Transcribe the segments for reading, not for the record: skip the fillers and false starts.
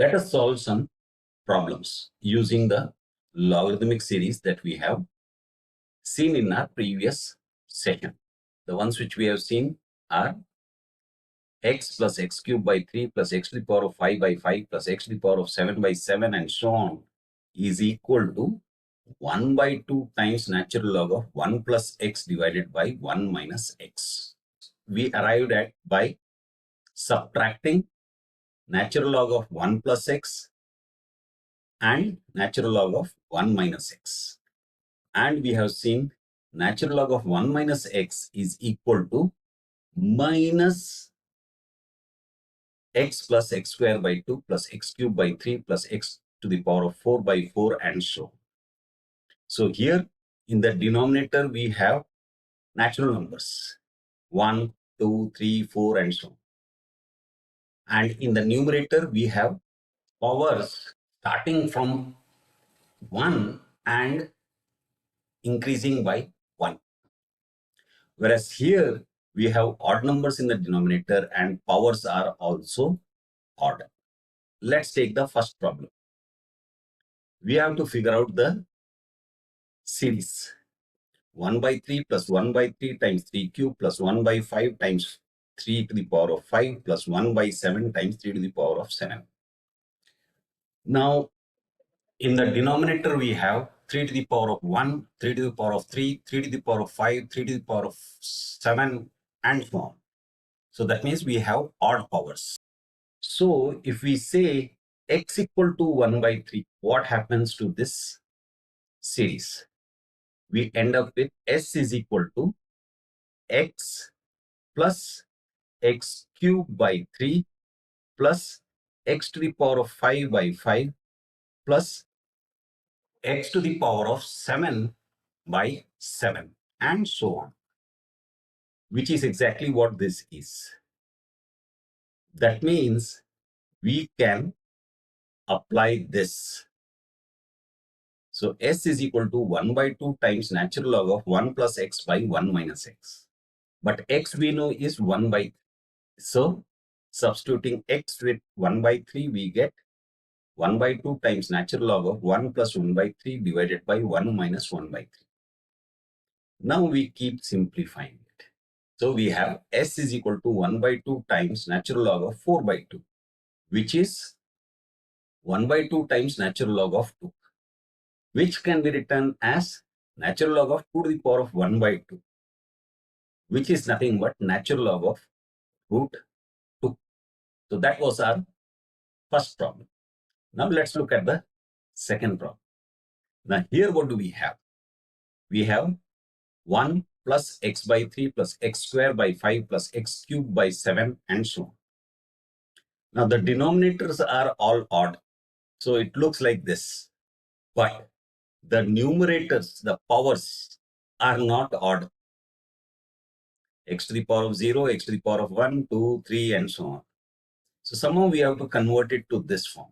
Let us solve some problems using the logarithmic series that we have seen in our previous session. The ones which we have seen are x plus x cubed by 3 plus x to the power of 5 by 5 plus x to the power of 7 by 7 and so on is equal to 1 by 2 times natural log of 1 plus x divided by 1 minus x. We arrived at by subtracting natural log of 1 plus x and natural log of 1 minus x. And we have seen natural log of 1 minus x is equal to minus x plus x square by 2 plus x cubed by 3 plus x to the power of 4 by 4 and so on. So here in the denominator we have natural numbers 1, 2, 3, 4 and so on. And in the numerator we have powers starting from 1 and increasing by 1. Whereas here we have odd numbers in the denominator and powers are also odd. Let's take the first problem. We have to figure out the series. 1 by 3 plus 1 by 3 times 3 cube plus 1 by 5 times 3 to the power of 5 plus 1 by 7 times 3 to the power of 7. Now, in the denominator, we have 3 to the power of 1, 3 to the power of 3, 3 to the power of 5, 3 to the power of 7, and so on. So that means we have odd powers. So if we say x equal to 1 by 3, what happens to this series? We end up with s is equal to x plus x cubed by 3 plus x to the power of 5 by 5 plus x to the power of 7 by 7 and so on, which is exactly what this is. That means we can apply this. So s is equal to 1 by 2 times natural log of 1 plus x by 1 minus x. But x we know is 1 by 3. So substituting x with 1 by 3, we get 1 by 2 times natural log of 1 plus 1 by 3 divided by 1 minus 1 by 3. Now we keep simplifying it. So we have s is equal to 1 by 2 times natural log of 4 by 2, which is 1 by 2 times natural log of 2, which can be written as natural log of 2 to the power of 1 by 2, which is nothing but natural log of root 2. So that was our first problem. Now let's look at the second problem. Now here what do we have? We have 1 plus x by 3 plus x square by 5 plus x cubed by 7 and so on. Now the denominators are all odd. So it looks like this. But the numerators, the powers are not odd. X to the power of 0, x to the power of 1, 2, 3 and so on. So somehow we have to convert it to this form.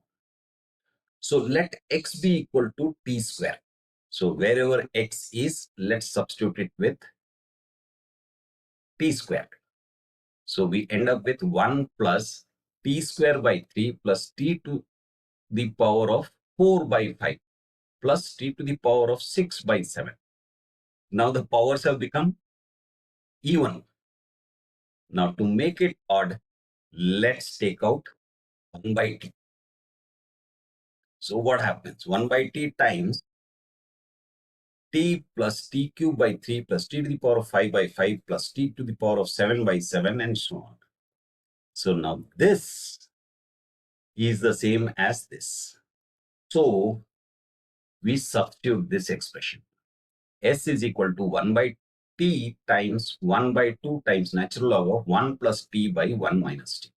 So let x be equal to t square. So wherever x is, let's substitute it with t squared. So we end up with 1 plus t square by 3 plus t to the power of 4 by 5 plus t to the power of 6 by 7. Now the powers have become even. Now to make it odd, let's take out 1 by t. So what happens? 1 by t times t plus t cubed by 3 plus t to the power of 5 by 5 plus t to the power of 7 by 7 and so on. So now this is the same as this. So we substitute this expression. S is equal to 1 by t times 1 by 2 times natural log of 1 plus t by 1 minus t.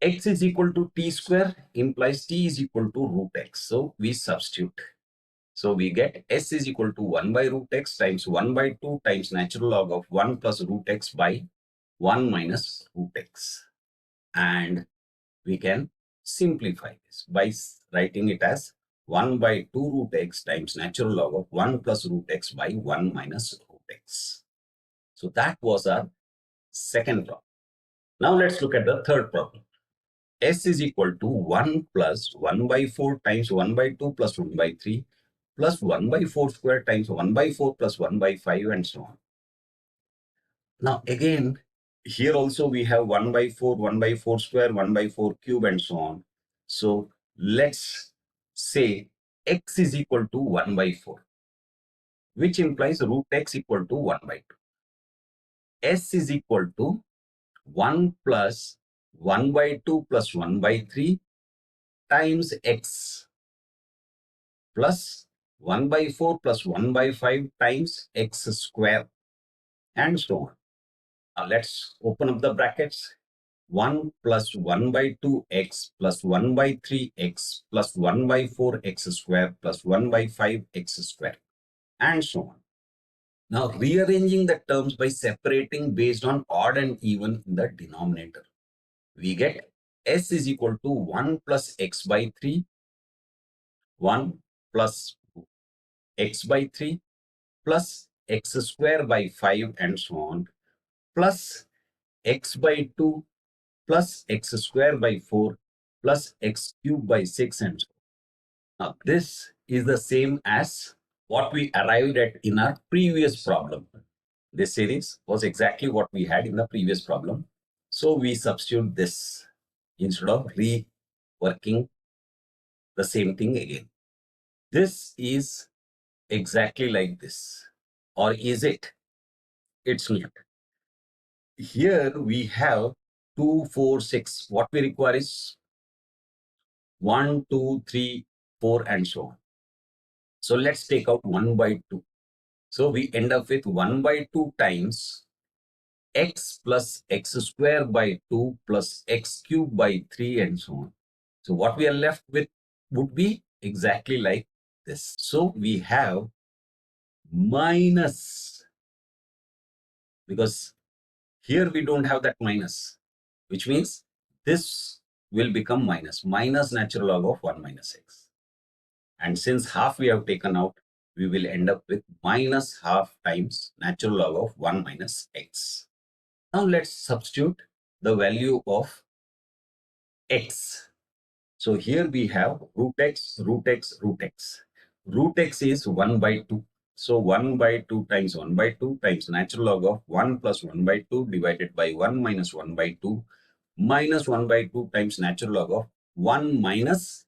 X is equal to t square implies t is equal to root x. So we substitute. So we get s is equal to 1 by root x times 1 by 2 times natural log of 1 plus root x by 1 minus root x. And we can simplify this by writing it as 1 by 2 root x times natural log of 1 plus root x by 1 minus root x. So that was our second problem. Now let's look at the third problem. S is equal to 1 plus 1 by 4 times 1 by 2 plus 1 by 3 plus 1 by 4 square times 1 by 4 plus 1 by 5 and so on. Now again, here also we have 1 by 4, 1 by 4 square, 1 by 4 cube and so on. So let's say x is equal to 1 by 4, which implies root x equal to 1 by 2. S is equal to 1 plus 1 by 2 plus 1 by 3 times x plus 1 by 4 plus 1 by 5 times x square and so on. Now let's open up the brackets. 1 plus 1 by 2x plus 1 by 3x plus 1 by 4x square plus 1 by 5x square and so on. Now rearranging the terms by separating based on odd and even in the denominator, we get s is equal to 1 plus x by 3, 1 plus x by 3 plus x square by 5 and so on, plus x by 2 plus x square by 4 plus x cube by 6 and so on. Now this is the same as what we arrived at in our previous problem. This series was exactly what we had in the previous problem. So we substitute this instead of reworking the same thing again. This is exactly like this. Or is it? It's not. Here we have 2, 4, 6. What we require is 1, 2, 3, 4 and so on. So let's take out 1 by 2. So we end up with 1 by 2 times x plus x square by 2 plus x cube by 3 and so on. So what we are left with would be exactly like this. So we have minus, because here we don't have that minus, which means this will become minus natural log of 1 minus x. And since half we have taken out, we will end up with minus half times natural log of 1 minus x. Now let's substitute the value of x. So here we have root x, root x, root x. Root x is 1 by 2. So 1 by 2 times 1 by 2 times natural log of 1 plus 1 by 2 divided by 1 minus 1 by 2 minus 1 by 2 times natural log of 1 minus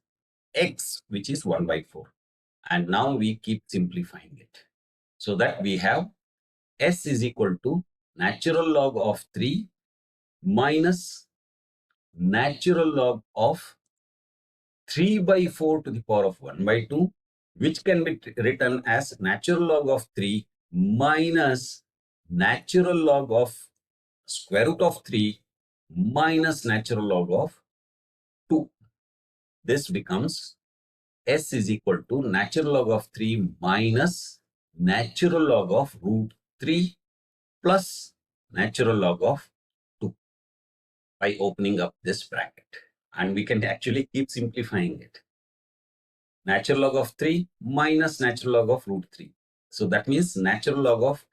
x, which is 1 by 4. And now we keep simplifying it, so that we have s is equal to natural log of 3 minus natural log of 3 by 4 to the power of 1 by 2, which can be written as natural log of 3 minus natural log of square root of 3 minus natural log of 2. This becomes s is equal to natural log of 3 minus natural log of root 3 plus natural log of 2 by opening up this bracket. And we can actually keep simplifying it. Natural log of 3 minus natural log of root 3. So that means natural log of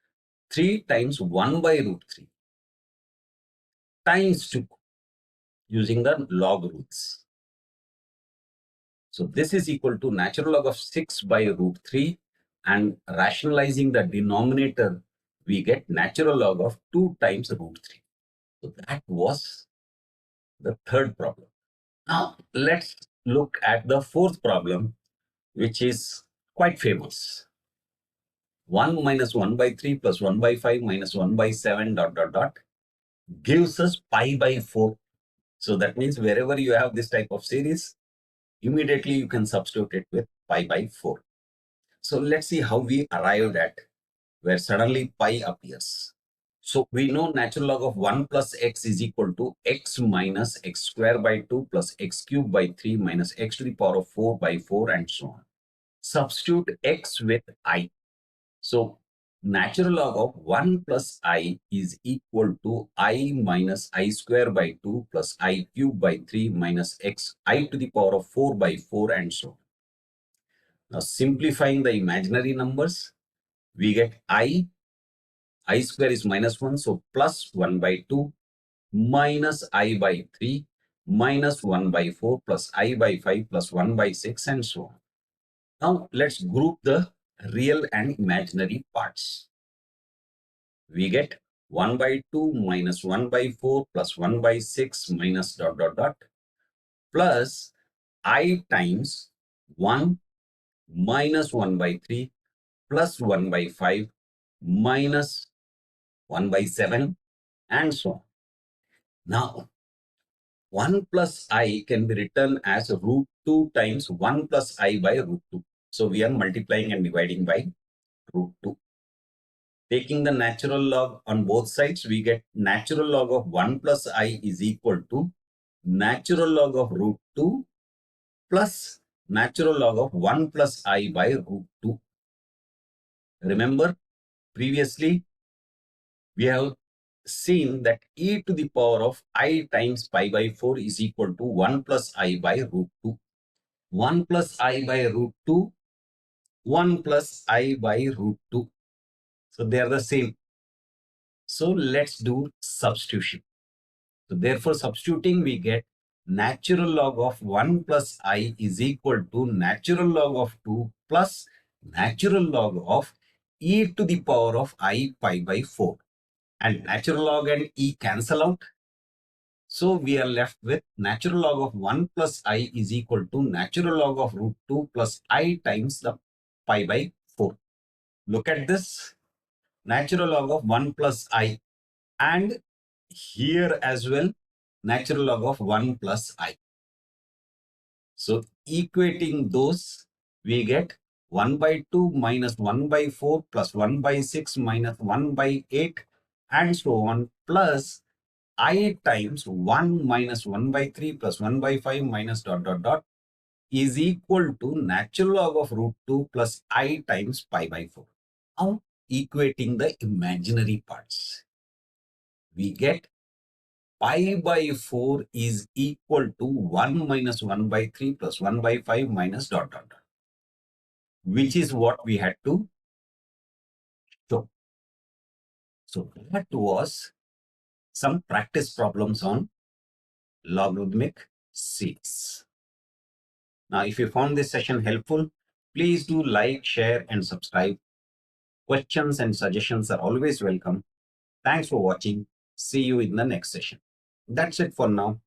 3 times 1 by root 3 times 2 using the log rules. So this is equal to natural log of 6 by root 3, and rationalizing the denominator, we get natural log of 2 times root 3. So that was the third problem. Now let's look at the fourth problem, which is quite famous. 1 minus 1 by 3 plus 1 by 5 minus 1 by 7 dot dot dot gives us pi by 4. So that means wherever you have this type of series, immediately you can substitute it with pi by 4. So let's see how we arrived at where suddenly pi appears. So we know natural log of 1 plus x is equal to x minus x square by 2 plus x cube by 3 minus x to the power of 4 by 4 and so on. Substitute x with I. So natural log of 1 plus I is equal to I minus I square by 2 plus I cube by 3 minus x I to the power of 4 by 4 and so on. Now simplifying the imaginary numbers, we get I square is minus 1, so plus 1 by 2 minus I by 3 minus 1 by 4 plus I by 5 plus 1 by 6 and so on. Now let's group the real and imaginary parts. We get 1 by 2 minus 1 by 4 plus 1 by 6 minus dot dot dot plus I times 1 minus 1 by 3 plus 1 by 5 minus 1 by 7 and so on. Now 1 plus I can be written as root 2 times 1 plus I by root 2. So we are multiplying and dividing by root 2. Taking the natural log on both sides, we get natural log of 1 plus I is equal to natural log of root 2 plus natural log of 1 plus I by root 2. Remember, previously we have seen that e to the power of I times pi by 4 is equal to 1 plus I by root 2. 1 plus I by root 2, 1 plus I by root 2. So they are the same. So let's do substitution. So therefore, substituting, we get natural log of 1 plus I is equal to natural log of 2 plus natural log of e to the power of I pi by 4. And natural log and e cancel out. So we are left with natural log of 1 plus I is equal to natural log of root 2 plus I times the pi by 4. Look at this. Natural log of 1 plus I, and here as well natural log of 1 plus I. So equating those, we get 1 by 2 minus 1 by 4 plus 1 by 6 minus 1 by 8 and so on, plus I times 1 minus 1 by 3 plus 1 by 5 minus dot dot dot is equal to natural log of root 2 plus I times pi by 4. Now equating the imaginary parts, we get pi by 4 is equal to 1 minus 1 by 3 plus 1 by 5 minus dot dot dot, which is what we had to show. So that was some practice problems on logarithmic series. Now, if you found this session helpful, please do like, share, and subscribe. Questions and suggestions are always welcome. Thanks for watching. See you in the next session. That's it for now.